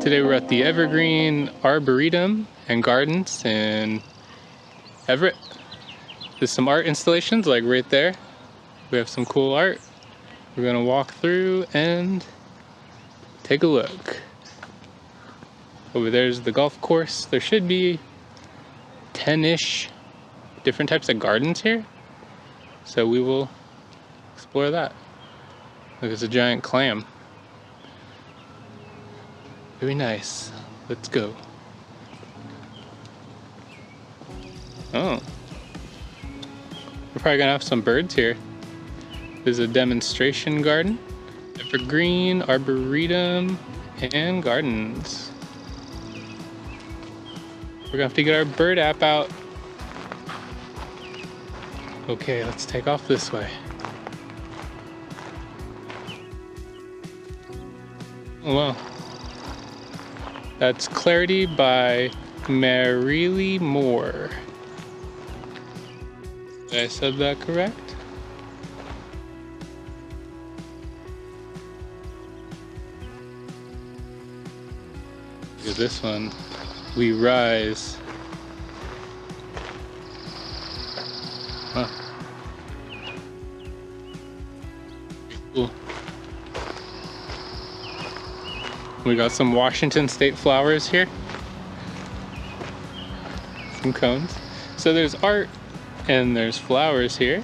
Today we're at the Evergreen Arboretum and Gardens in Everett. There's some art installations like right there. We have some cool art. We're gonna walk through and take a look. Over there's the golf course. There should be 10-ish different types of gardens here. So we will explore that. Look, it's a giant clam. Very nice. Let's go. Oh. We're probably gonna have some birds here. There's a demonstration garden. Evergreen Arboretum and Gardens. We're gonna have to get our bird app out. Okay, let's take off this way. Oh wow. That's Clarity by Marilee Moore. Did I said that correct? Look at this one. We rise. Huh. Cool. We got some Washington State flowers here. Some cones. So there's art and there's flowers here.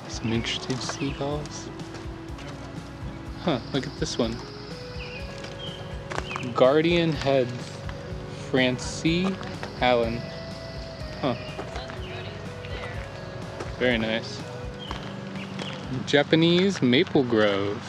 Some interesting seagulls. Huh, look at this one. Guardian Heads, Francie Allen. Huh. Very nice. Japanese Maple Grove.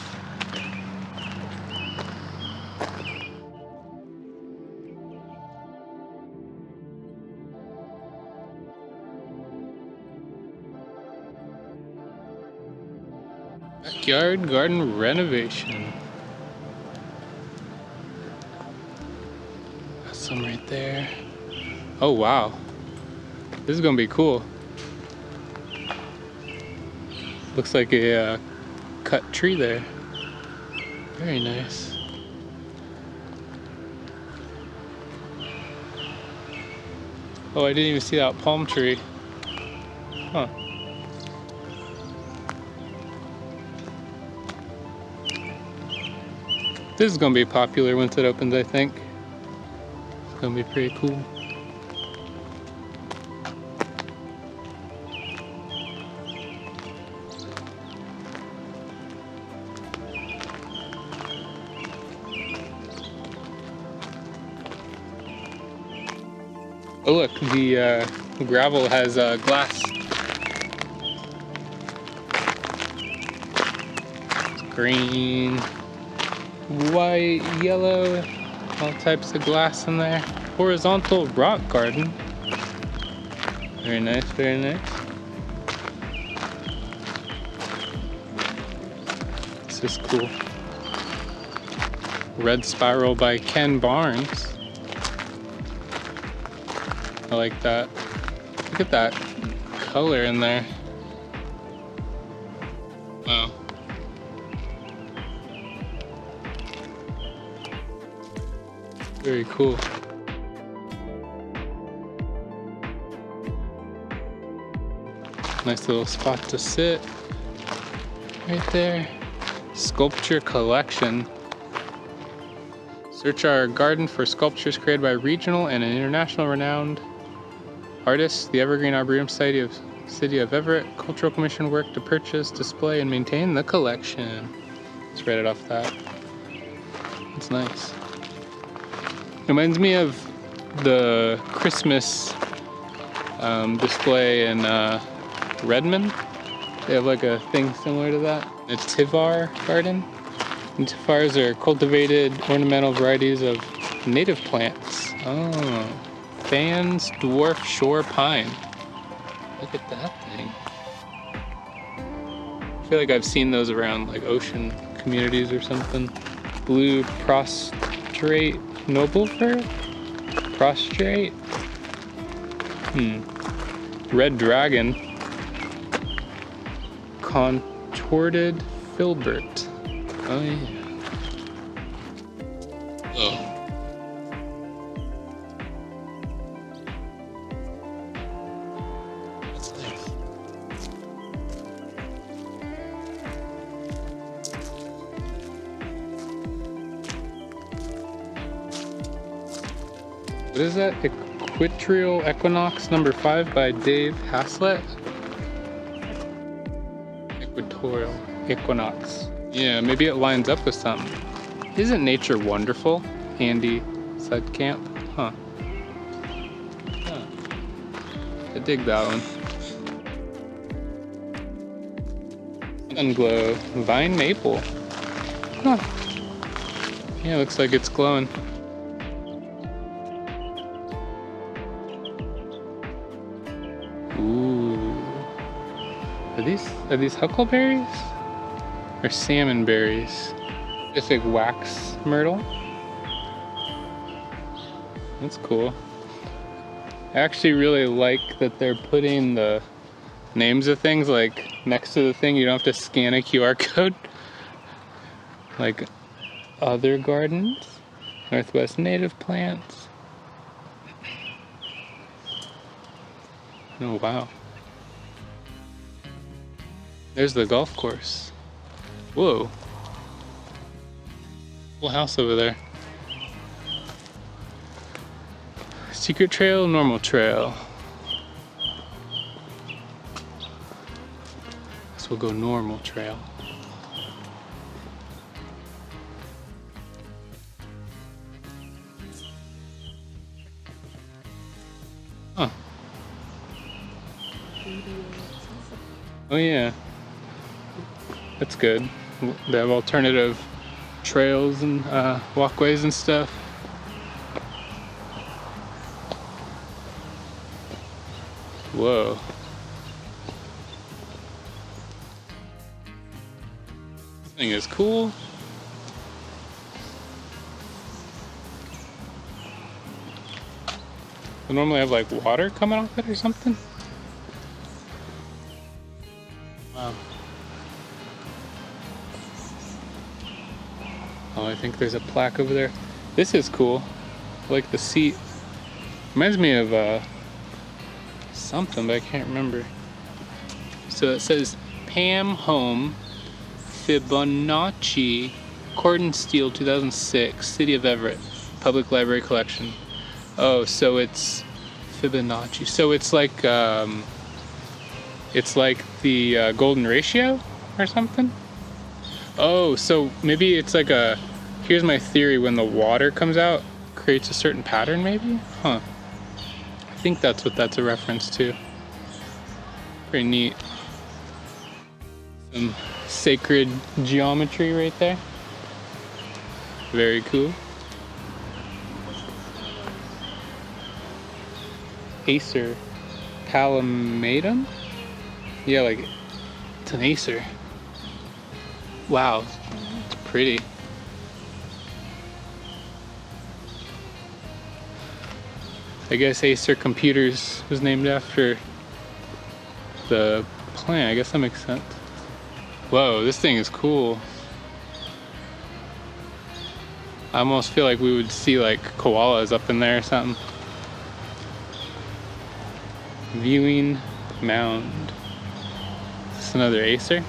Backyard garden renovation. Got some right there. Oh wow. This is gonna be cool. Looks like a cut tree there. Very nice. Oh, I didn't even see that palm tree. Huh. This is gonna be popular once it opens, I think. It's gonna be pretty cool. Oh look, the gravel has glass. It's green, white, yellow, all types of glass in there. Horizontal rock garden. Very nice, very nice. This is cool. Red Spiral by Ken Barnes. I like that. Look at that color in there. Wow. Very cool. Nice little spot to sit. Right there. Sculpture collection. Search our garden for sculptures created by regional and international renowned artists. The Evergreen Arboretum City of Everett Cultural Commission work to purchase, display, and maintain the collection. Let's read it off that. It's nice. Reminds me of the Christmas display in Redmond. They have like a thing similar to that. A Tivar garden. And tivars are cultivated ornamental varieties of native plants. Oh. Fan's Dwarf Shore Pine. Look at that thing. I feel like I've seen those around like ocean communities or something. Blue prostrate noble fir? Prostrate? Red dragon. contorted filbert. Oh yeah. Oh. That's nice. What is that? Equatorial Equinox number 5 by Dave Haslett? Equatorial Equinox. Yeah, maybe it lines up with something. Isn't nature wonderful? Andy Sudcamp. Huh. I dig that one. Sunglow. Vine maple. Huh. Yeah, looks like it's glowing. Ooh. Are these huckleberries? Or salmon berries? Pacific wax myrtle. That's cool. I actually really like that they're putting the names of things like next to the thing. You don't have to scan a QR code. Like other gardens, Northwest native plants. Oh wow. There's the golf course. Whoa. Little house over there. Secret trail, normal trail. So we'll go normal trail. Huh. Oh yeah. That's good. They have alternative trails and walkways and stuff. Whoa. This thing is cool. They normally have like water coming off it or something. Wow. Oh, I think there's a plaque over there. This is cool. I like the seat. Reminds me of something, but I can't remember. So it says Pam Home, Fibonacci, Cordon Steel, 2006, City of Everett, Public Library Collection. Oh, so it's Fibonacci. So it's like the golden ratio or something. Oh, so maybe it's like a. Here's my theory: when the water comes out, creates a certain pattern, maybe. Huh. I think that's what that's a reference to. Pretty neat. Some sacred geometry right there. Very cool. Acer palmatum? Yeah, like it's an acer. Wow, it's pretty. I guess Acer Computers was named after the plant. I guess that makes sense. Whoa, this thing is cool. I almost feel like we would see like koalas up in there or something. Viewing mound. Is this another Acer?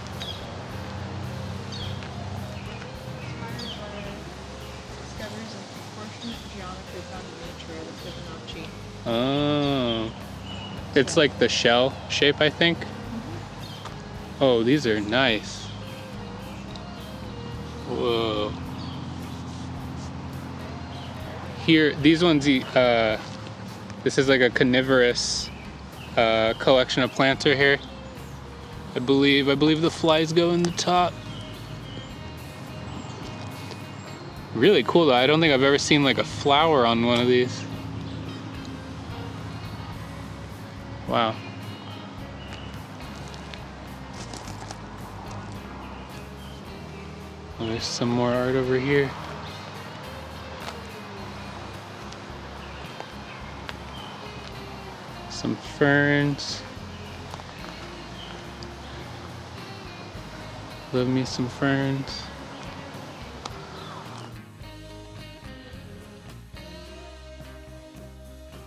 Oh, it's like the shell shape, I think. Oh, these are nice. Whoa. Here, these ones, this is like a carnivorous collection of plants are here. I believe the flies go in the top. Really cool though. I don't think I've ever seen like a flower on one of these. Wow. Oh, there's some more art over here. Some ferns. Love me some ferns.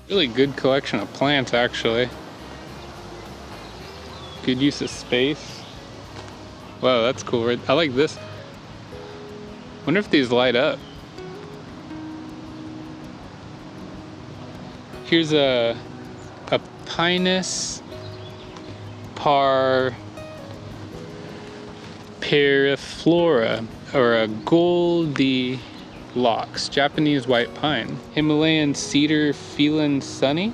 Really good collection of plants, actually. Good use of space. Wow, that's cool. I like this. Wonder if these light up. Here's a Pinus pariflora, or a Goldilocks, Japanese white pine. Himalayan cedar feline sunny.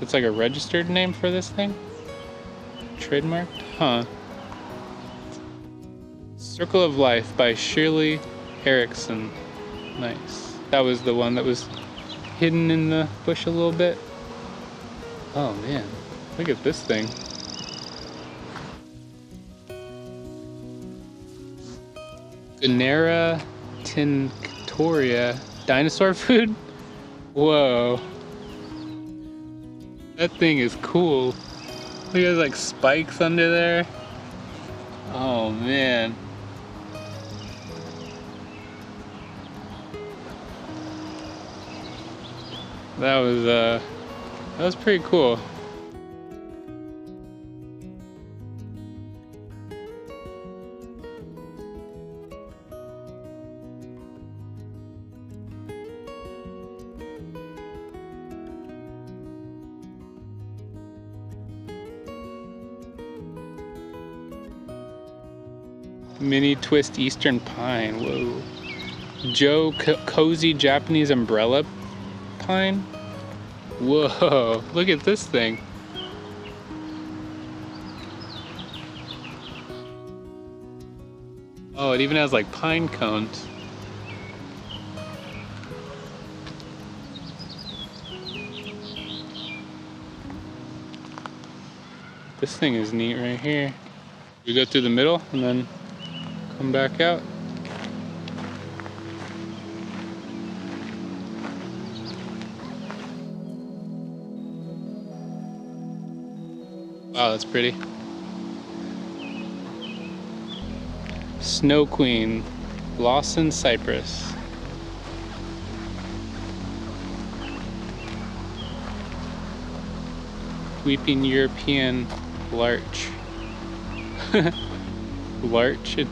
That's like a registered name for this thing. Trademarked? Huh. Circle of Life by Shirley Erickson. Nice. That was the one that was hidden in the bush a little bit. Oh man, look at this thing. Gunnera tinctoria, dinosaur food? Whoa. That thing is cool. Look, there's like spikes under there. Oh man. That was pretty cool. Mini twist eastern pine. Whoa. Cozy Japanese umbrella pine. Whoa, look at this thing. Oh, it even has like pine cones. This thing is neat right here. We go through the middle and then come back out. Wow, that's pretty. Snow Queen, Lawson Cypress. Weeping European larch. Larch, it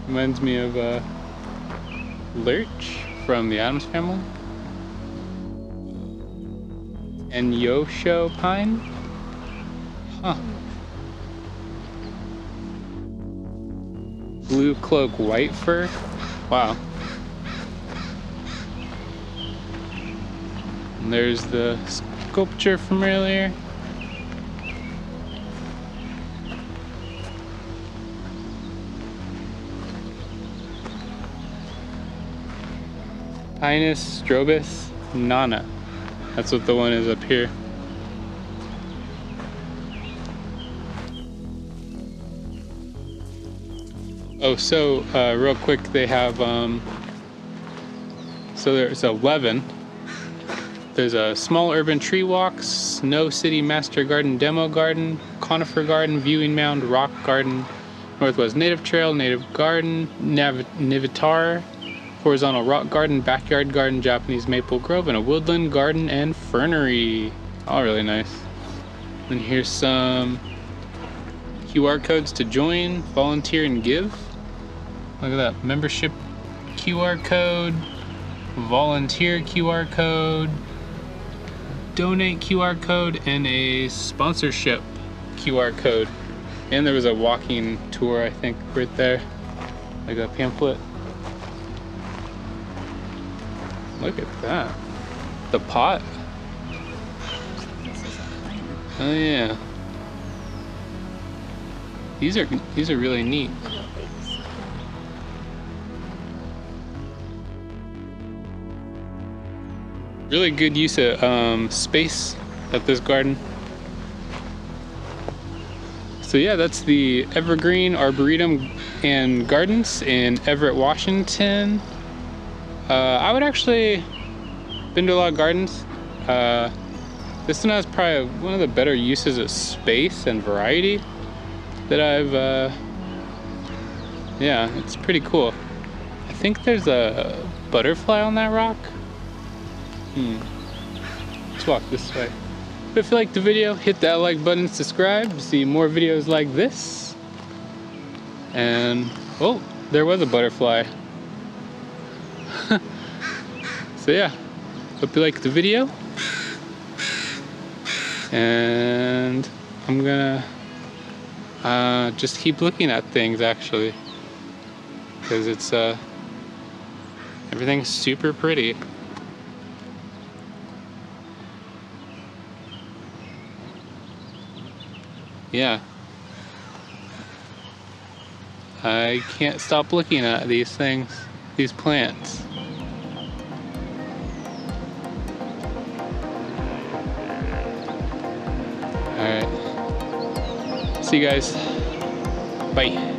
reminds me of Lurch from the Addams Family. And Yosho pine. Huh. Blue cloak white fir. Wow. And there's the sculpture from earlier. Pinus strobus nana. That's what the one is up here. Oh, so real quick, they have so there's 11. There's a small urban tree walk, Snow City Master Garden Demo Garden, Conifer Garden, Viewing Mound, Rock Garden, Northwest Native Trail, Native Garden, Nivitar, Horizontal Rock Garden, Backyard Garden, Japanese Maple Grove, and a Woodland Garden and Fernery. All really nice. And here's some QR codes to join, volunteer, and give. Look at that, membership QR code, volunteer QR code, donate QR code, and a sponsorship QR code. And there was a walking tour, I think, right there, like a pamphlet. Look at that. The pot. Oh yeah. These are really neat. Really good use of space at this garden. So yeah, that's the Evergreen Arboretum and Gardens in Everett, Washington. I would actually been to a lot of gardens. This one has probably one of the better uses of space and variety that I've Yeah, it's pretty cool. I think there's a butterfly on that rock. Let's walk this way. But if you liked the video, hit that like button, subscribe to see more videos like this. And, oh, there was a butterfly. So yeah, hope you liked the video. And I'm gonna just keep looking at things actually. Because it's, everything's super pretty. Yeah. I can't stop looking at these things, these plants. Alright. See you guys. Bye.